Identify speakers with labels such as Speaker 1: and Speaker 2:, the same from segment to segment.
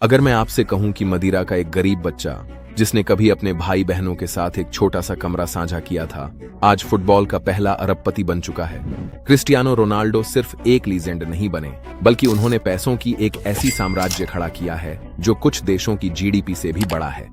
Speaker 1: अगर मैं आपसे कहूं कि मदिरा का एक गरीब बच्चा जिसने कभी अपने भाई बहनों के साथ एक छोटा सा कमरा साझा किया था, आज फुटबॉल का पहला अरबपति बन चुका है। क्रिस्टियानो रोनाल्डो सिर्फ एक लीजेंड नहीं बने, बल्कि उन्होंने पैसों की एक ऐसी साम्राज्य खड़ा किया है जो कुछ देशों की जीडीपी से भी बड़ा है।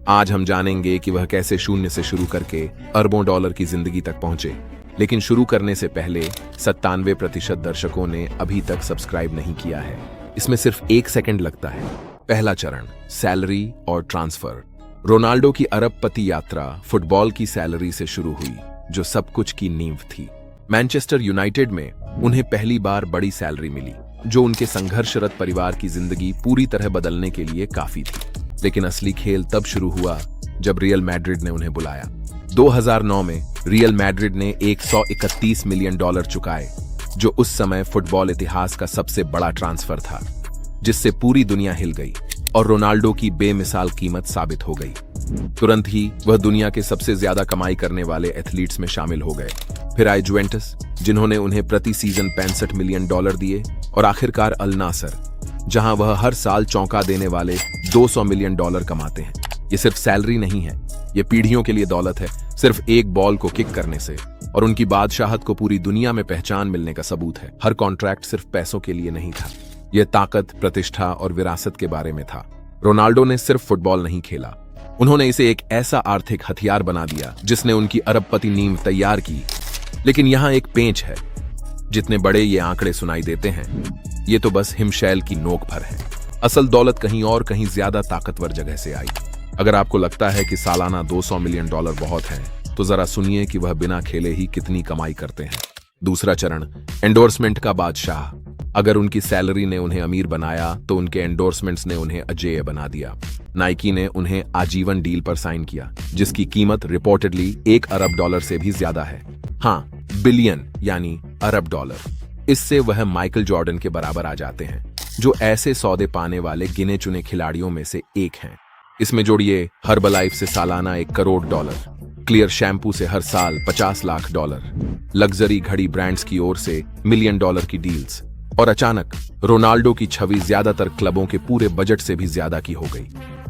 Speaker 1: आज हम जानेंगे कि वह कैसे शून्य से शुरू करके अरबों डॉलर की जिंदगी तक पहुंचे। लेकिन शुरू करने से पहले 97% दर्शकों ने अभी तक सब्सक्राइब नहीं किया है। इसमें सिर्फ 1 सेकंड लगता है। पहला चरण, सैलरी और ट्रांसफर। रोनाल्डो की अरबपति यात्रा फुटबॉल की सैलरी से शुरू हुई, जो सब कुछ की नींव थी। मैनचेस्टर यूनाइटेड में उन्हें पहली बार बड़ी सैलरी मिली, जो उनके संघर्षरत परिवार की जिंदगी पूरी तरह बदलने के लिए काफी थी। लेकिन असली खेल तब शुरू हुआ जब रियल मैड्रिड ने उन्हें बुलाया। 2009 में रियल मैड्रिड ने $131 मिलियन चुकाए, जो उस समय फुटबॉल इतिहास का सबसे बड़ा ट्रांसफर था, जिससे पूरी दुनिया हिल गई और रोनाल्डो की बेमिसाल कीमत साबित हो गई। तुरंत ही वह दुनिया के सबसे ज्यादा कमाई करने वाले एथलीट्स में शामिल हो गए। फिर आए जुवेंटस, जिन्होंने उन्हें प्रति सीजन $65 मिलियन दिए, और आखिरकार अल नासर, जहां वह हर साल चौंका देने वाले $200 मिलियन कमाते हैं। ये सिर्फ सैलरी नहीं है, ये पीढ़ियों के लिए दौलत है। सिर्फ एक बॉल को किक करने से और उनकी बादशाहत को पूरी दुनिया में पहचान मिलने का सबूत है। हर कॉन्ट्रैक्ट सिर्फ पैसों के लिए नहीं था, यह ताकत, प्रतिष्ठा और विरासत के बारे में था। रोनाल्डो ने सिर्फ फुटबॉल नहीं खेला, उन्होंने इसे एक ऐसा आर्थिक हथियार बना दिया जिसने उनकी अरबपति नींव तैयार की। लेकिन यहाँ एक पेंच है। जितने बड़े ये आंकड़े सुनाई देते हैं, ये तो बस हिमशैल की नोक भर है। असल दौलत कहीं और कहीं ज्यादा ताकतवर जगह से आई। अगर आपको लगता है कि सालाना $200 मिलियन बहुत है, तो जरा सुनिए कि वह बिना खेले ही कितनी कमाई करते हैं। दूसरा चरण, एंडोर्समेंट का बादशाह। अगर उनकी सैलरी ने उन्हें अमीर बनाया, तो उनके एंडोर्समेंट्स ने उन्हें अजेय बना दिया। नाइकी ने उन्हें आजीवन डील पर साइन किया, जिसकी कीमत रिपोर्टेडली $1 अरब से भी ज्यादा है। हाँ, बिलियन यानी अरब डॉलर। इससे वह माइकल जॉर्डन के बराबर आ जाते हैं, जो ऐसे सौदे पाने वाले गिने चुने खिलाड़ियों में से एक हैं। इसमें जोड़िए हर्बलाइफ से सालाना $1 करोड़, क्लियर शैम्पू से हर साल $50 लाख, लग्जरी घड़ी ब्रांड्स की ओर से $1 मिलियन की डील्स, और अचानक रोनाल्डो की छवि ज्यादातर क्लबों के पूरे बजट से भी ज्यादा की हो गई।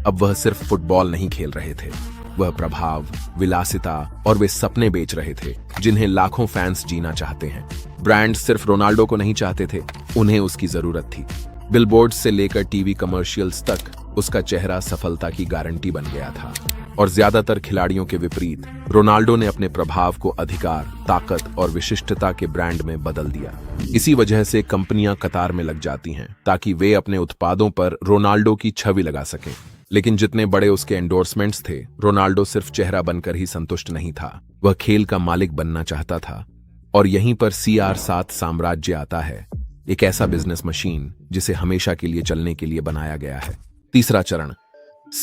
Speaker 1: अब वह सिर्फ फुटबॉल नहीं खेल रहे थे, वह प्रभाव, विलासिता और वे सपने बेच रहे थे जिन्हें लाखों फैंस जीना चाहते हैं। ब्रांड सिर्फ रोनाल्डो को नहीं चाहते थे, उन्हें उसकी जरूरत थी। बिलबोर्ड से लेकर टीवी कमर्शियल्स तक उसका चेहरा सफलता की गारंटी बन गया था। और ज्यादातर खिलाड़ियों के विपरीत रोनाल्डो ने अपने प्रभाव को अधिकार, ताकत और विशिष्टता के ब्रांड में बदल दिया। इसी वजह से कंपनियां कतार में लग जाती हैं, ताकि वे अपने उत्पादों पर रोनाल्डो की छवि लगा सकें। लेकिन जितने बड़े उसके एंडोर्समेंट्स थे, रोनाल्डो सिर्फ चेहरा बनकर ही संतुष्ट नहीं था, वह खेल का मालिक बनना चाहता था। और यहीं पर CR7 साम्राज्य आता है, एक ऐसा बिजनेस मशीन जिसे हमेशा के लिए चलने के लिए बनाया गया है। तीसरा चरण,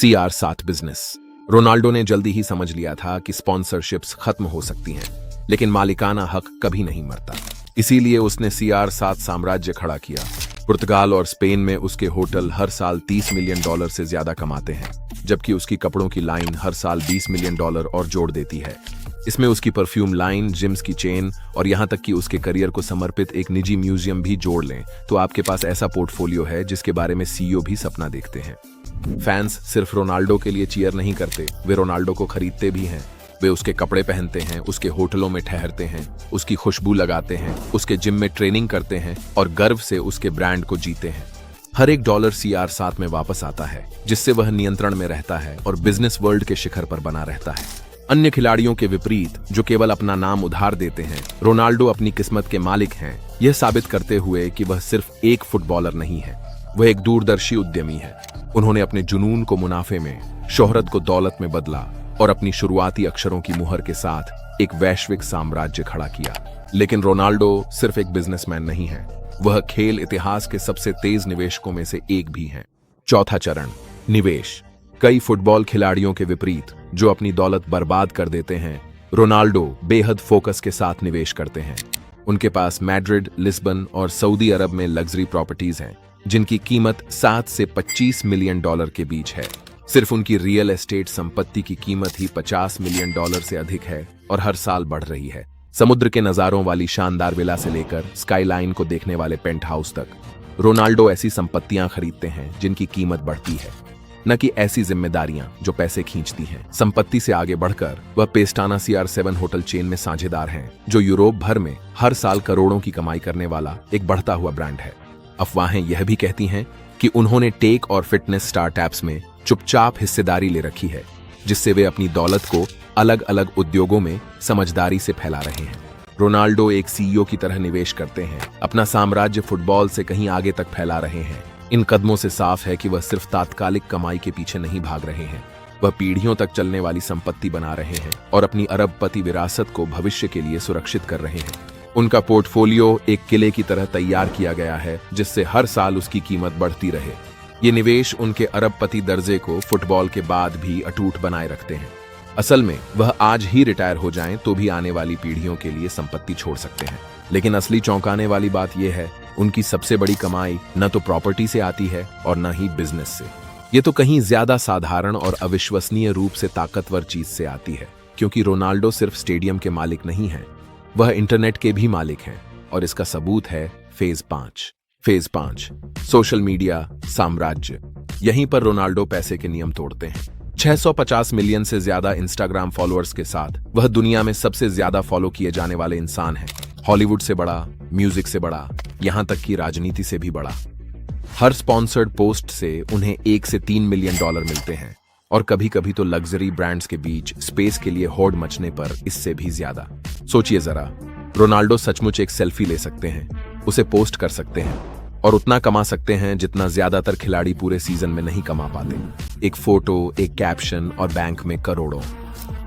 Speaker 1: CR7 बिजनेस। रोनाल्डो ने जल्दी ही समझ लिया था कि स्पॉन्सरशिप्स खत्म हो सकती हैं, लेकिन मालिकाना हक कभी नहीं मरता। इसीलिए उसने CR7 साम्राज्य खड़ा किया। पुर्तगाल और स्पेन में उसके होटल हर साल $30 मिलियन से ज्यादा कमाते हैं, जबकि उसकी कपड़ों की लाइन हर साल $20 मिलियन और जोड़ देती है। इसमें उसकी परफ्यूम लाइन, जिम्स की चेन और यहाँ तक कि उसके करियर को समर्पित एक निजी म्यूजियम भी जोड़ लें, तो आपके पास ऐसा पोर्टफोलियो है जिसके बारे में CEO भी सपना देखते हैं। फैंस सिर्फ रोनाल्डो के लिए चीयर नहीं करते, वे रोनाल्डो को खरीदते भी हैं। वे उसके कपड़े पहनते हैं, उसके होटलों में ठहरते हैं, उसकी खुशबू लगाते हैं, उसके जिम में ट्रेनिंग करते हैं और गर्व से उसके ब्रांड को जीते हैं। हर एक डॉलर CR7 में वापस आता है, जिससे वह नियंत्रण में रहता है और बिजनेस वर्ल्ड के शिखर पर बना रहता है। अन्य खिलाड़ियों के विपरीत, जो केवल अपना नाम उधार देते हैं, रोनाल्डो अपनी किस्मत के मालिक हैं, यह साबित करते हुए कि वह सिर्फ एक फुटबॉलर नहीं है, वह एक दूरदर्शी उद्यमी है। उन्होंने अपने जुनून को मुनाफे में, शोहरत को दौलत में बदला और अपनी शुरुआती अक्षरों की मुहर के साथ एक वैश्विक साम्राज्य खड़ा किया। लेकिन रोनाल्डो सिर्फ एक बिजनेसमैन नहीं है, वह खेल इतिहास के सबसे तेज निवेशकों में से एक भी हैं। चौथा चरण, निवेश। कई फुटबॉल खिलाड़ियों के विपरीत, जो अपनी दौलत बर्बाद कर देते हैं, रोनाल्डो बेहद फोकस के साथ निवेश करते हैं। उनके पास मैड्रिड, लिस्बन और सऊदी अरब में लग्जरी प्रॉपर्टीज हैं, जिनकी कीमत 7 से $25 मिलियन के बीच है। सिर्फ उनकी रियल एस्टेट संपत्ति की कीमत ही $50 मिलियन से अधिक है और हर साल बढ़ रही है। समुद्र के नजारों वाली शानदार विला से लेकर स्काईलाइन को देखने वाले पेंट हाउस तक, रोनाल्डो ऐसी संपत्तियां खरीदते हैं जिनकी कीमत बढ़ती है, न कि ऐसी जिम्मेदारियां जो पैसे खींचती हैं। संपत्ति से आगे बढ़कर वह पेस्टाना CR7 होटल चेन में साझेदार हैं, जो यूरोप भर में हर साल करोड़ों की कमाई करने वाला एक बढ़ता हुआ ब्रांड है। अफवाहें यह भी कहती हैं कि उन्होंने टेक और फिटनेस स्टार्टअप्स में चुपचाप हिस्सेदारी ले रखी है, जिससे वे अपनी दौलत को अलग अलग उद्योगों में समझदारी से फैला रहे हैं। रोनाल्डो एक CEO की तरह निवेश करते हैं, अपना साम्राज्य फुटबॉल से कहीं आगे तक फैला रहे हैं। इन कदमों से साफ है कि वह सिर्फ तात्कालिक कमाई के पीछे नहीं भाग रहे हैं, वह पीढ़ियों तक चलने वाली संपत्ति बना रहे हैं और अपनी अरबपति विरासत को भविष्य के लिए सुरक्षित कर रहे हैं। उनका पोर्टफोलियो एक किले की तरह तैयार किया गया है, जिससे हर साल उसकी कीमत बढ़ती रहे। ये निवेश उनके अरबपति दर्जे को फुटबॉल के बाद भी अटूट बनाए रखते हैं। असल में वह आज ही रिटायर हो जाएं तो भी आने वाली पीढ़ियों के लिए संपत्ति छोड़ सकते हैं। लेकिन असली चौंकाने वाली बात यह है, उनकी सबसे बड़ी कमाई न तो प्रॉपर्टी से आती है और न ही बिजनेस से। ये तो कहीं ज्यादा साधारण और अविश्वसनीय रूप से ताकतवर चीज से आती है, क्योंकि रोनाल्डो सिर्फ स्टेडियम के मालिक नहीं हैं, वह इंटरनेट के भी मालिक हैं। और इसका सबूत है फेज 5 सोशल मीडिया साम्राज्य। यहीं पर रोनाल्डो पैसे के नियम तोड़ते हैं। 650 मिलियन से ज्यादा इंस्टाग्राम फॉलोअर्स के साथ वह दुनिया में सबसे ज्यादा फॉलो किए जाने वाले इंसान हैं। हॉलीवुड से बड़ा, म्यूजिक से बड़ा, यहां तक कि राजनीति से भी बड़ा। हर स्पॉन्सर्ड पोस्ट से उन्हें $1 से $3 मिलियन मिलते हैं, और कभी कभी तो लग्जरी ब्रांड्स के बीच स्पेस के लिए होड़ मचने पर इससे भी ज्यादा। सोचिए जरा, रोनाल्डो सचमुच एक सेल्फी ले सकते हैं, उसे पोस्ट कर सकते हैं और उतना कमा सकते हैं जितना ज्यादातर खिलाड़ी पूरे सीजन में नहीं कमा पाते। एक फोटो, एक कैप्शन और बैंक में करोड़ों।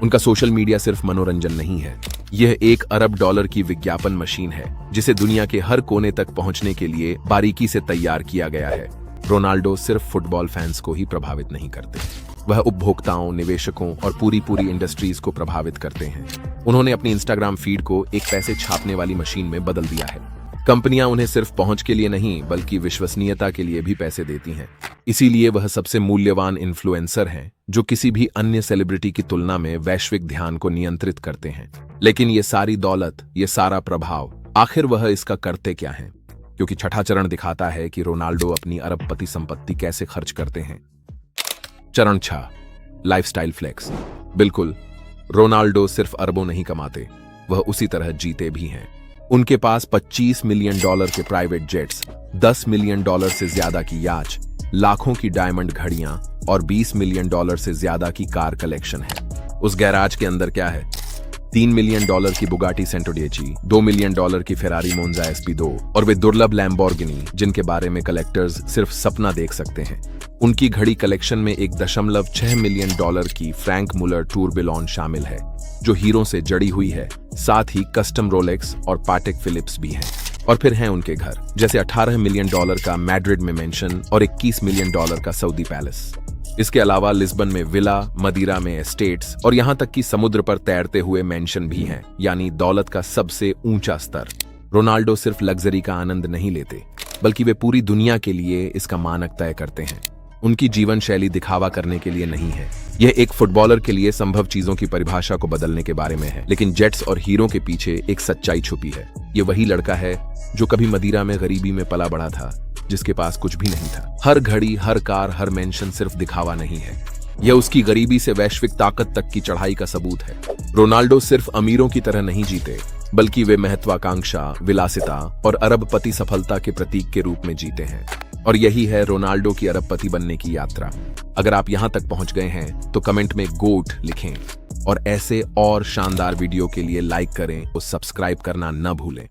Speaker 1: उनका सोशल मीडिया सिर्फ मनोरंजन नहीं है, यह $1 अरब की विज्ञापन मशीन है, जिसे दुनिया के हर कोने तक पहुंचने के लिए बारीकी से तैयार किया गया है। रोनाल्डो सिर्फ फुटबॉल फैंस को ही प्रभावित नहीं करते, वह उपभोक्ताओं, निवेशकों और पूरी इंडस्ट्रीज को प्रभावित करते हैं। उन्होंने अपनी इंस्टाग्राम फीड को एक पैसे छापने वाली मशीन में बदल दिया है। कंपनियां उन्हें सिर्फ पहुंच के लिए नहीं, बल्कि विश्वसनीयता के लिए भी पैसे देती हैं। इसीलिए वह सबसे मूल्यवान इन्फ्लुएंसर हैं, जो किसी भी अन्य सेलिब्रिटी की तुलना में वैश्विक ध्यान को नियंत्रित करते हैं। लेकिन ये सारी दौलत, ये सारा प्रभाव, आखिर वह इसका करते क्या हैं? क्योंकि छठा चरण दिखाता है कि रोनाल्डो अपनी अरबपति संपत्ति कैसे खर्च करते हैं। चरण 6, लाइफस्टाइल फ्लेक्स। बिल्कुल, रोनाल्डो सिर्फ अरबों नहीं कमाते, वह उसी तरह जीते भी हैं। उनके पास $25 मिलियन के प्राइवेट जेट्स, $10 मिलियन से ज्यादा की याच, लाखों की डायमंड घड़ियां और $20 मिलियन से ज्यादा की कार कलेक्शन है। उस गैराज के अंदर क्या है? $3 मिलियन की बुगाटी सेंटोडिएची, $2 मिलियन की फेरारी मोंजा SP2 और वे दुर्लभ लैम्बोर्गिनी, जिनके बारे में कलेक्टर्स सिर्फ सपना देख सकते हैं। उनकी घड़ी कलेक्शन में $1.6 मिलियन की फ्रैंक मुलर टूरबिलोन शामिल है, जो हीरो से जड़ी हुई है। साथ ही कस्टम रोलेक्स और पाटेक फिलिप्स भी हैं। और फिर हैं उनके घर, जैसे $18 मिलियन का मैड्रिड में मेंशन और $21 मिलियन का सऊदी पैलेस। इसके अलावा लिस्बन में विला, मदीरा में एस्टेट्स और यहां तक कि समुद्र पर तैरते हुए मेंशन भी हैं, यानी दौलत का सबसे ऊंचा स्तर। रोनाल्डो सिर्फ लग्जरी का आनंद नहीं लेते, बल्कि वे पूरी दुनिया के लिए इसका मानक तय करते हैं। उनकी जीवन शैली दिखावा करने के लिए नहीं है, यह एक फुटबॉलर के लिए संभव चीजों की परिभाषा को बदलने के बारे में है। लेकिन जेट्स और हीरो के पीछे एक सच्चाई छुपी है। ये वही लड़का है जो कभी मदीरा में गरीबी में पला बड़ा था, जिसके पास कुछ भी नहीं था। हर घड़ी, हर कार, हर मेंशन सिर्फ दिखावा नहीं है, यह उसकी गरीबी से वैश्विक ताकत तक की चढ़ाई का सबूत है। रोनाल्डो सिर्फ अमीरों की तरह नहीं जीते, बल्कि वे महत्वाकांक्षा, विलासिता और अरबपति सफलता के प्रतीक के रूप में जीते हैं। और यही है रोनाल्डो की अरबपति बनने की यात्रा। अगर आप यहां तक पहुंच गए हैं तो कमेंट में गोट लिखें और ऐसे और शानदार वीडियो के लिए लाइक करें और सब्सक्राइब करना न भूलें।